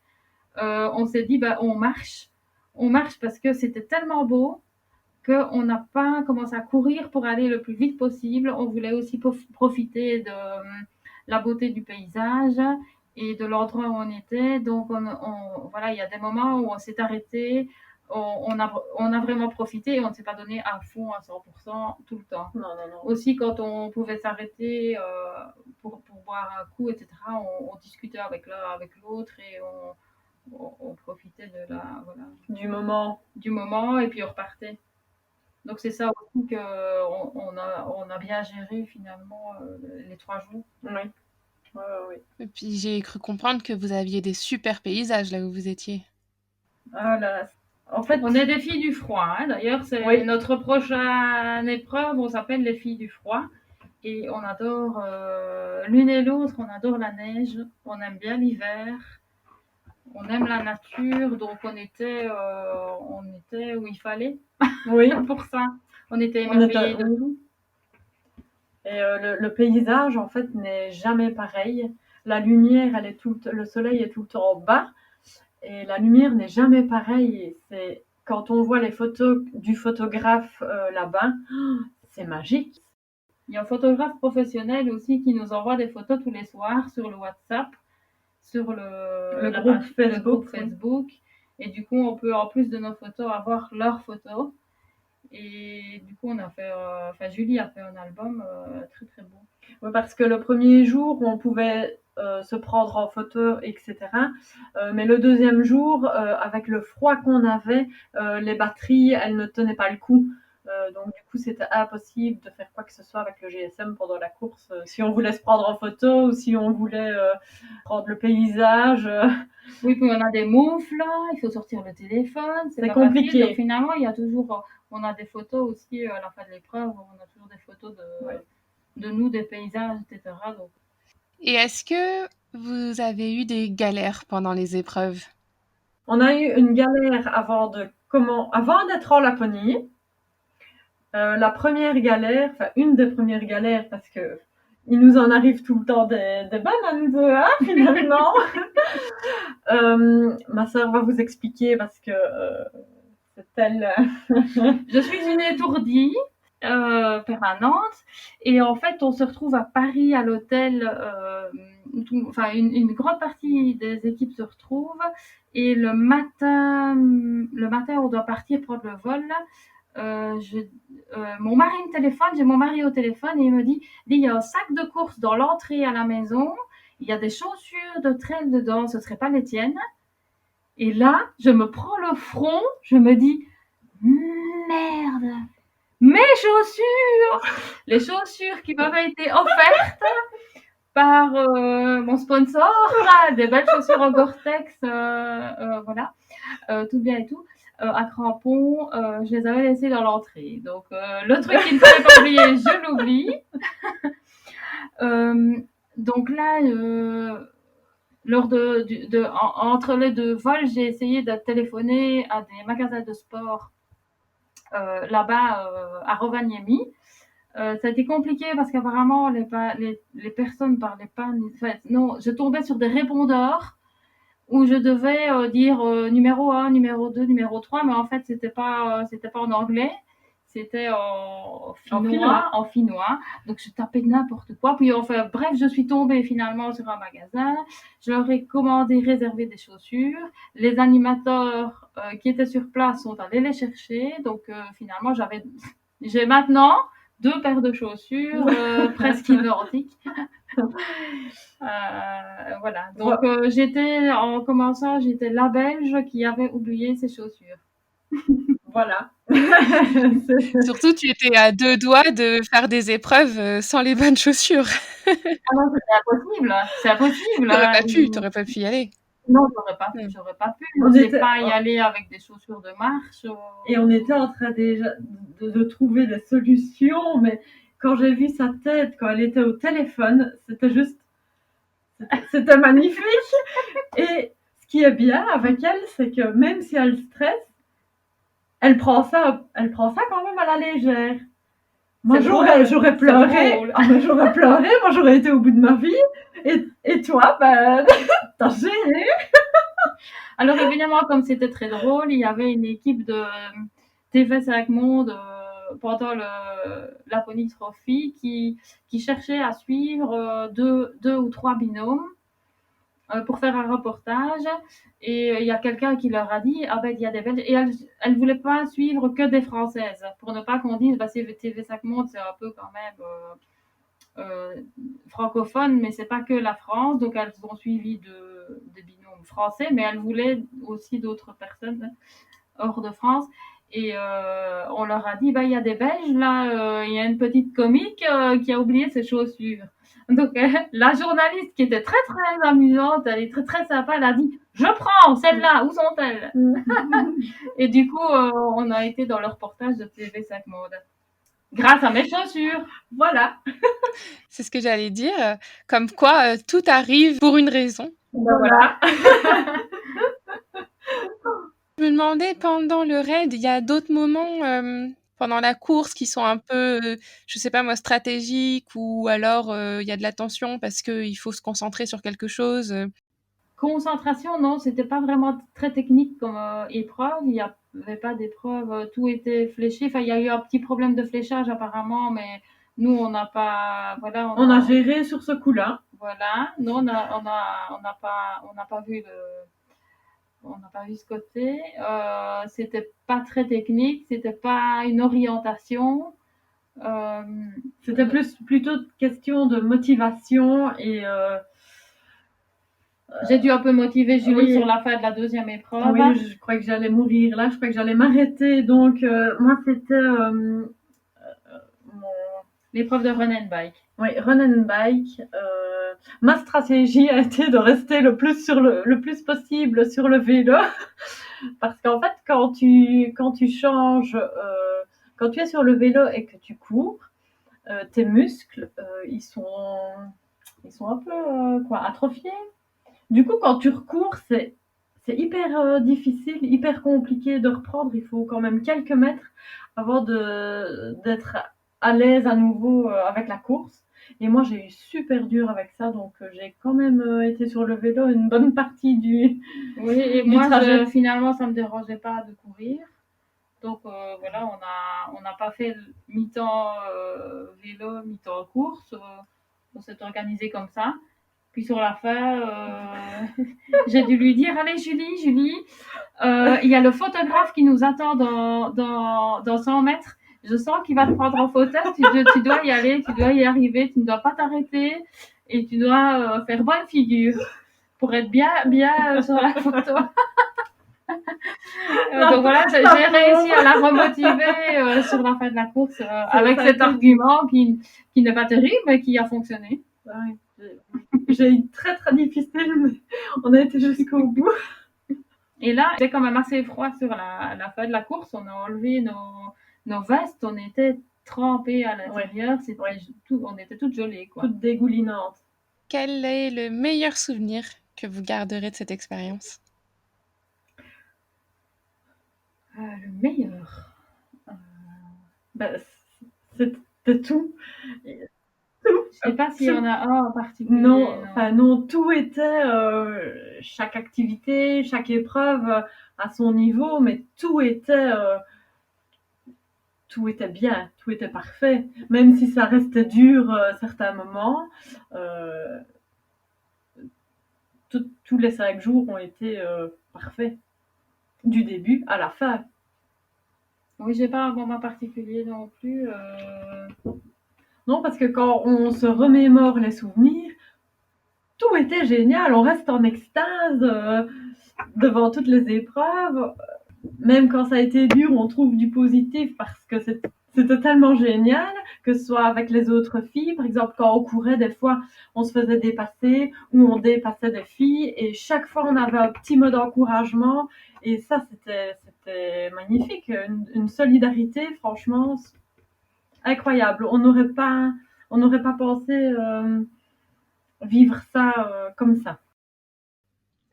on s'est dit, on marche. On marche parce que c'était tellement beau qu'on n'a pas commencé à courir pour aller le plus vite possible. On voulait aussi profiter de la beauté du paysage et de l'endroit où on était. Donc, voilà, il y a des moments où on s'est arrêté, on a vraiment profité, et on ne s'est pas donné à fond, à 100% tout le temps. Non. Aussi, quand on pouvait s'arrêter pour boire un coup, etc., on discutait avec l'autre, et on profitait du moment, et puis on repartait. Donc c'est ça aussi qu'on a bien géré finalement les 3 jours. Oui. Et puis j'ai cru comprendre que vous aviez des super paysages là où vous étiez. Ah là, en fait, on est des filles du froid. Hein. D'ailleurs, c'est notre prochaine épreuve. On s'appelle les filles du froid. Et on adore l'une et l'autre. On adore la neige. On aime bien l'hiver. On aime la nature. Donc on était où il fallait. Oui. Pour ça. On était émerveillés de tout. Et le paysage, en fait, n'est jamais pareil. La lumière, le soleil est tout le temps en bas. Et la lumière n'est jamais pareille. C'est quand on voit les photos du photographe là-bas, c'est magique. Il y a un photographe professionnel aussi qui nous envoie des photos tous les soirs sur le WhatsApp, sur le groupe Facebook. Et du coup, on peut, en plus de nos photos, avoir leurs photos. Et du coup, Julie a fait un album très très beau. Oui, parce que le premier jour, on pouvait se prendre en photo, etc. Mais le deuxième jour, avec le froid qu'on avait, les batteries, elles ne tenaient pas le coup. Donc du coup, c'était impossible de faire quoi que ce soit avec le GSM pendant la course. Si on voulait se prendre en photo ou si on voulait prendre le paysage. Oui, puis on a des moufles, il faut sortir le téléphone. C'est compliqué. Facile. Donc finalement, il y a toujours... On a des photos aussi à la fin de l'épreuve. On a toujours des photos de nous, des paysages, etc. Donc... Et est-ce que vous avez eu des galères pendant les épreuves? On a eu une galère avant d'être en Laponie. La première galère, une des premières galères, parce que il nous en arrive tout le temps des bananes, finalement. Ma sœur va vous expliquer parce que c'est elle. Je suis une étourdie permanente, et en fait, on se retrouve à Paris à l'hôtel. Une grande partie des équipes se retrouvent, et le matin, on doit partir prendre le vol. Mon mari me téléphone, j'ai mon mari au téléphone, et il me dit il y a un sac de courses dans l'entrée à la maison, il y a des chaussures de trail dedans, ce ne seraient pas les tiennes. Et là, je me prends le front, je me dis, merde, mes chaussures, les chaussures qui m'avaient été offertes par mon sponsor, là, des belles chaussures en Gore-Tex, voilà, tout bien et tout, à crampons, je les avais laissées dans l'entrée. Donc, le truc qu'il ne fallait pas oublier, je l'oublie. Donc là, entre les deux vols, j'ai essayé de téléphoner à des magasins de sport là-bas à Rovaniemi. Ça a été compliqué parce qu'apparemment les personnes parlaient pas. Non, je tombais sur des répondeurs où je devais dire numéro 1, numéro 2, numéro 3, mais en fait c'était pas en anglais. C'était en finnois. Donc, je tapais n'importe quoi. Puis, enfin, bref, je suis tombée finalement sur un magasin. Je leur ai réservé des chaussures. Les animateurs qui étaient sur place sont allés les chercher. Donc, finalement, j'ai maintenant 2 paires de chaussures presque identiques. Voilà. Donc, en commençant, j'étais la Belge qui avait oublié ses chaussures. Voilà. Surtout, tu étais à 2 doigts de faire des épreuves sans les bonnes chaussures. Ah non, c'est impossible. T'aurais pas pu y aller. Non, j'aurais pas pu. Je n'osais pas y aller avec des chaussures de marche. Et on était en train déjà de trouver des solutions, mais quand j'ai vu sa tête, quand elle était au téléphone, c'était magnifique. Et ce qui est bien avec elle, c'est que même si elle stresse, elle prend ça quand même à la légère. Moi, j'aurais pleuré. J'aurais pleuré. Moi, j'aurais été au bout de ma vie. Et toi, t'as géré. Alors, évidemment, comme c'était très drôle, il y avait une équipe de TV5 Monde pendant la Pony Trophy qui cherchait à suivre 2 ou 3 binômes pour faire un reportage. Et il y a quelqu'un qui leur a dit, il y a des Belges. Et elle voulait pas suivre que des Françaises, pour ne pas qu'on dise, TV5 Monde, c'est un peu quand même francophone, mais c'est pas que la France. Donc, elles ont suivi des binômes français, mais elles voulaient aussi d'autres personnes hors de France. Et on leur a dit, il y a des Belges, là, il y a une petite comique qui a oublié ses chaussures. Donc, la journaliste qui était très, très amusante, elle est très, très sympa, elle a dit, je prends celle-là, où sont-elles? Et du coup, on a été dans le reportage de TV5 Monde. Grâce à mes chaussures. Voilà. C'est ce que j'allais dire. Comme quoi, tout arrive pour une raison. Voilà. Je me demandais, pendant le raid, il y a d'autres moments pendant la course qui sont un peu, je sais pas moi, stratégiques, ou alors il y a de la tension parce qu'il faut se concentrer sur quelque chose. Concentration, non, c'était pas vraiment très technique comme épreuve. Il n'y avait pas d'épreuve, tout était fléché. Enfin, il y a eu un petit problème de fléchage apparemment, mais nous, on n'a pas, voilà. On a géré sur ce coup-là. Voilà. Nous, on n'a pas vu ce côté. C'était pas très technique, c'était pas une orientation. C'était plutôt question de motivation et. J'ai dû un peu motiver Julie sur la fin de la 2e épreuve. Oui, je crois que j'allais mourir là, je crois que j'allais m'arrêter. Donc, moi, c'était l'épreuve de run and bike. Oui, run and bike. Ma stratégie a été de rester le plus possible sur le vélo. Parce qu'en fait, quand tu changes, quand tu es sur le vélo et que tu cours, tes muscles, ils sont un peu atrophiés. Du coup, quand tu recours, c'est hyper difficile, hyper compliqué de reprendre. Il faut quand même quelques mètres avant d'être à l'aise à nouveau avec la course. Et moi, j'ai eu super dur avec ça, donc j'ai quand même été sur le vélo une bonne partie du trajet. Finalement, ça me dérangeait pas de courir. Donc voilà, on n'a pas fait mi-temps vélo, mi-temps course. On s'est organisé comme ça. Puis sur la fin, j'ai dû lui dire, allez Julie, il y a le photographe qui nous attend dans 100 mètres. Je sens qu'il va te prendre en photo. Tu dois y aller, tu dois y arriver, tu ne dois pas t'arrêter. et tu dois faire bonne figure pour être bien sur la photo. Donc voilà, j'ai réussi à la remotiver sur la fin de la course avec cet argument qui n'est pas terrible, mais qui a fonctionné. Ouais, j'ai eu très très difficile, mais on a été jusqu'au bout. Et là, c'était quand même assez froid sur la fin de la course. On a enlevé nos vestes, on était trempés à l'intérieur. On était toutes gelées, quoi. Toutes dégoulinantes. Quel est le meilleur souvenir que vous garderez de cette expérience? Le meilleur. C'était tout. Je sais pas s'il y en a un en particulier. Non, tout était, chaque activité, chaque épreuve à son niveau, mais tout était bien, tout était parfait. Même si ça restait dur certains moments, tous les 5 jours ont été parfaits, du début à la fin. Oui, j'ai pas un moment particulier non plus. Non, parce que quand on se remémore les souvenirs, tout était génial. On reste en extase devant toutes les épreuves. Même quand ça a été dur, on trouve du positif parce que c'était tellement génial, que ce soit avec les autres filles. Par exemple, quand on courait, des fois, on se faisait dépasser ou on dépassait des filles. Et chaque fois, on avait un petit mot d'encouragement. Et ça, c'était magnifique. Une solidarité, franchement, incroyable. On n'aurait pas pensé vivre ça comme ça.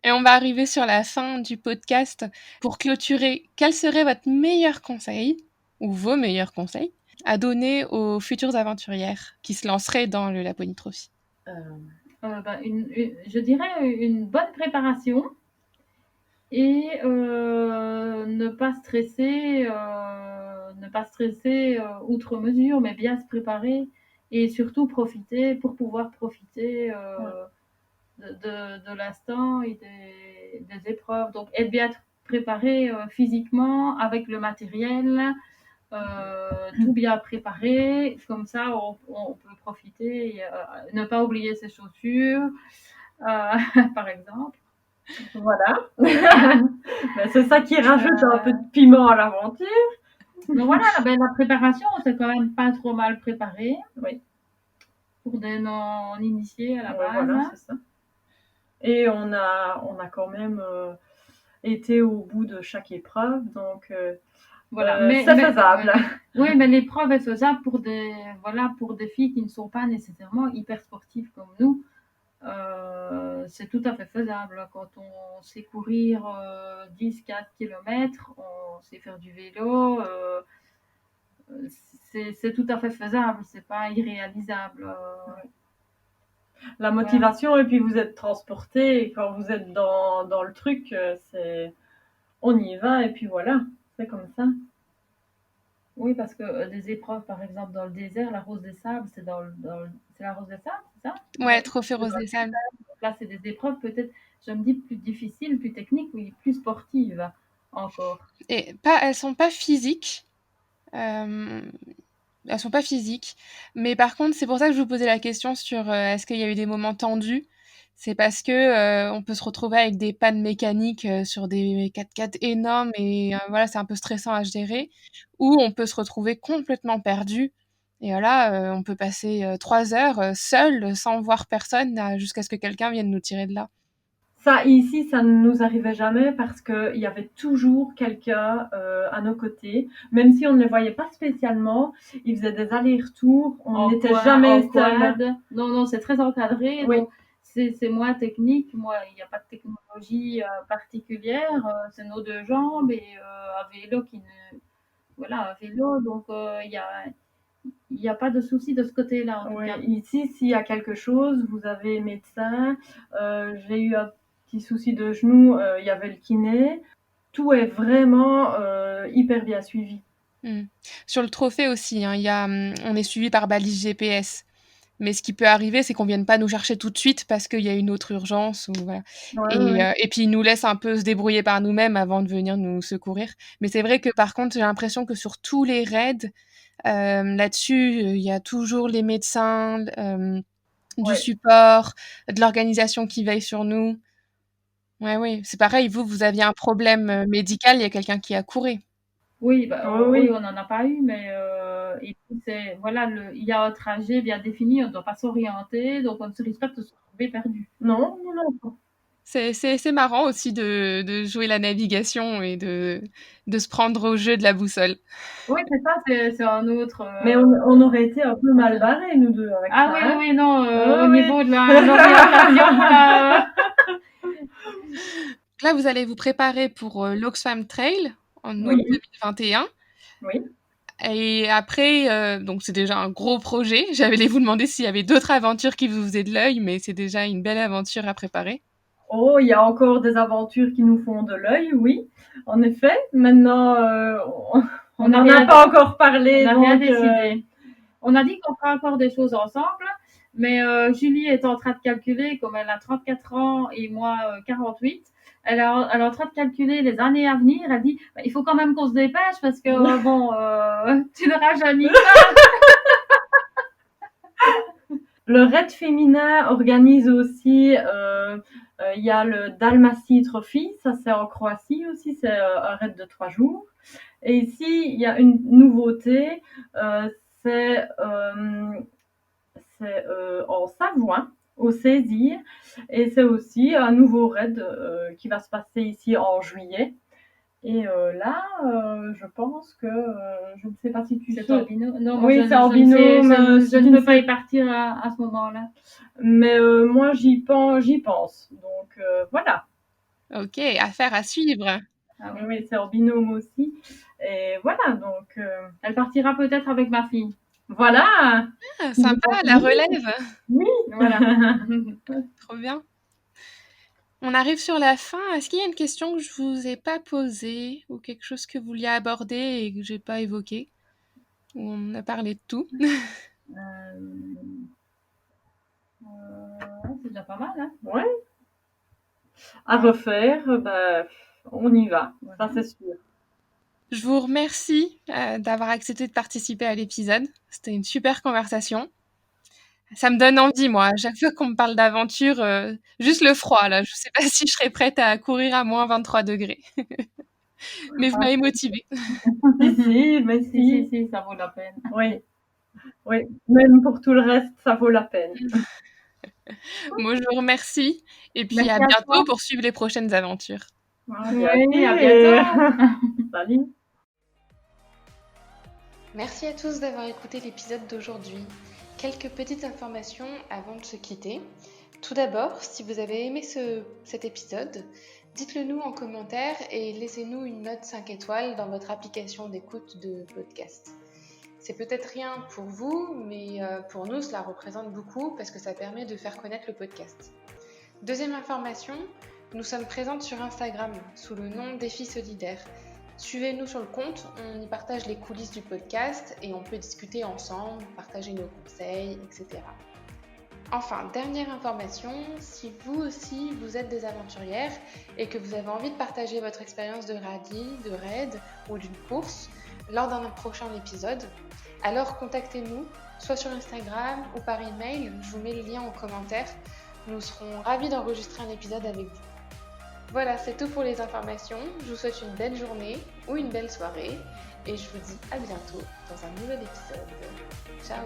Et on va arriver sur la fin du podcast. Pour clôturer, quel serait votre meilleur conseil, ou vos meilleurs conseils, à donner aux futures aventurières qui se lanceraient dans le Laponie Trophy? Je dirais une bonne préparation et ne pas stresser outre mesure, mais bien se préparer et surtout profiter de l'instant et des épreuves. Donc, être bien préparé physiquement avec le matériel, tout bien préparé. Comme ça, on peut profiter. Et, ne pas oublier ses chaussures, par exemple. Voilà. C'est ça qui rajoute un peu de piment à l'aventure. Donc voilà, la préparation, c'est quand même pas trop mal préparé. Oui. Pour des non-initiés à la base. Voilà, c'est ça. Et on a quand même été au bout de chaque épreuve, donc c'est faisable. Oui, mais l'épreuve est faisable pour des filles qui ne sont pas nécessairement hyper sportives comme nous. C'est tout à fait faisable. Quand on sait courir 10-4 km, on sait faire du vélo, c'est tout à fait faisable, c'est pas irréalisable. La motivation, et puis vous êtes transporté, et quand vous êtes dans le truc, on y va, et puis voilà, c'est comme ça. Oui, parce que des épreuves, par exemple, dans le désert, la Rose des Sables, c'est la Rose des Sables, c'est ça? Ouais, Trophée Rose des Sables. Là, c'est des épreuves peut-être, je me dis, plus difficiles, plus techniques, oui, plus sportives encore. Et elles sont pas physiques. Elles sont pas physiques. Mais par contre, c'est pour ça que je vous posais la question sur est-ce qu'il y a eu des moments tendus. C'est parce que on peut se retrouver avec des pannes mécaniques sur des 4x4 énormes et voilà, c'est un peu stressant à gérer. Ou on peut se retrouver complètement perdu. Et voilà, on peut passer 3 heures seul, sans voir personne, jusqu'à ce que quelqu'un vienne nous tirer de là. Ça, ici, ça ne nous arrivait jamais parce qu'il y avait toujours quelqu'un à nos côtés. Même si on ne les voyait pas spécialement, ils faisaient des allers-retours. On n'était jamais seul. Non, c'est très encadré. Oui. Donc c'est moins technique. Moi, il n'y a pas de technologie particulière. C'est nos deux jambes et un vélo un vélo. Donc il n'y a pas de souci de ce côté-là. En tout cas. Ici, s'il y a quelque chose, vous avez médecin. J'ai eu un petit souci de genou, il y avait le kiné. Tout est vraiment hyper bien suivi. Sur le trophée aussi, hein, on est suivi par balise GPS. Mais ce qui peut arriver, c'est qu'on vienne pas nous chercher tout de suite parce qu'il y a une autre urgence. Ou voilà. Et puis, ils nous laissent un peu se débrouiller par nous-mêmes avant de venir nous secourir. Mais c'est vrai que, par contre, j'ai l'impression que sur tous les raids, là-dessus, il y a toujours les médecins, du Ouais. support, de l'organisation qui veille sur nous. Ouais, oui, c'est pareil, vous aviez un problème médical, il y a quelqu'un qui a couru. Oui, Oui. on n'en a pas eu, mais et puis voilà, il y a un trajet bien défini, on ne doit pas s'orienter, donc on ne se risque pas de se retrouver perdu. Non. C'est marrant aussi de jouer la navigation et de se prendre au jeu de la boussole. Oui, c'est ça, c'est un autre. Mais on aurait été un peu mal barrés, nous deux, avec Ah ça. oui, Hein. oui, non, au oui. niveau de l'orientation, Là, vous allez vous préparer pour l'Oxfam Trail en août Oui. 2021. Oui. Et après, donc c'est déjà un gros projet. J'allais vous demander s'il y avait d'autres aventures qui vous faisaient de l'œil, mais c'est déjà une belle aventure à préparer. Oh, il y a encore des aventures qui nous font de l'œil, oui, en effet. Maintenant, on n'en a pas encore parlé. On n'a rien donc, décidé. On a dit qu'on fera encore des choses ensemble, mais Julie est en train de calculer, comme elle a 34 ans et moi 48, elle est en train de calculer les années à venir. Elle dit, il faut quand même qu'on se dépêche parce que bon, tu ne rajeunis pas. Le Raid féminin organise aussi, il y a le Dalmatie Trophy, ça c'est en Croatie aussi, c'est un raid de 3 jours. Et ici, il y a une nouveauté, c'est en Savoie, au Saisir, et c'est aussi un nouveau raid qui va se passer ici en juillet. Et là, je pense que je ne sais pas si tu C'est sais. en binôme. Non, Oui, c'est en binôme. Je ne peux pas y partir à ce moment-là. Mais moi, j'y pense. Donc voilà. Ok, affaire à suivre. Ah Oui, c'est en binôme aussi. Et voilà, donc elle partira peut-être avec ma fille. Voilà. Ah, sympa, la relève. Oui, voilà. Trop bien. On arrive sur la fin. Est-ce qu'il y a une question que je vous ai pas posée ou quelque chose que vous vouliez aborder et que j'ai pas évoqué? On a parlé de tout. C'est déjà pas mal, hein. Ouais. À refaire, on y va. Ça, c'est sûr. Je vous remercie d'avoir accepté de participer à l'épisode. C'était une super conversation. Ça me donne envie, moi. À chaque fois qu'on me parle d'aventure, juste le froid, là. Je sais pas si je serais prête à courir à moins 23 degrés. Mais vous m'avez motivée. Si, ça vaut la peine. Oui. Oui, même pour tout le reste, ça vaut la peine. Moi, je vous remercie. Et puis, Merci à à bientôt toi. pour suivre les prochaines aventures. Oui, à bientôt. Salut. Merci à tous d'avoir écouté l'épisode d'aujourd'hui. Quelques petites informations avant de se quitter. Tout d'abord, si vous avez aimé cet épisode, dites-le nous en commentaire et laissez-nous une note 5 étoiles dans votre application d'écoute de podcast. C'est peut-être rien pour vous, mais pour nous, cela représente beaucoup parce que ça permet de faire connaître le podcast. Deuxième information, nous sommes présentes sur Instagram sous le nom Défi Solidaire. Suivez-nous sur le compte, on y partage les coulisses du podcast et on peut discuter ensemble, partager nos conseils, etc. Enfin, dernière information, si vous aussi vous êtes des aventurières et que vous avez envie de partager votre expérience de rallye, de raid ou d'une course lors d'un prochain épisode, alors contactez-nous, soit sur Instagram ou par email, je vous mets le lien en commentaire. Nous serons ravis d'enregistrer un épisode avec vous. Voilà, c'est tout pour les informations. Je vous souhaite une belle journée ou une belle soirée et je vous dis à bientôt dans un nouvel épisode. Ciao!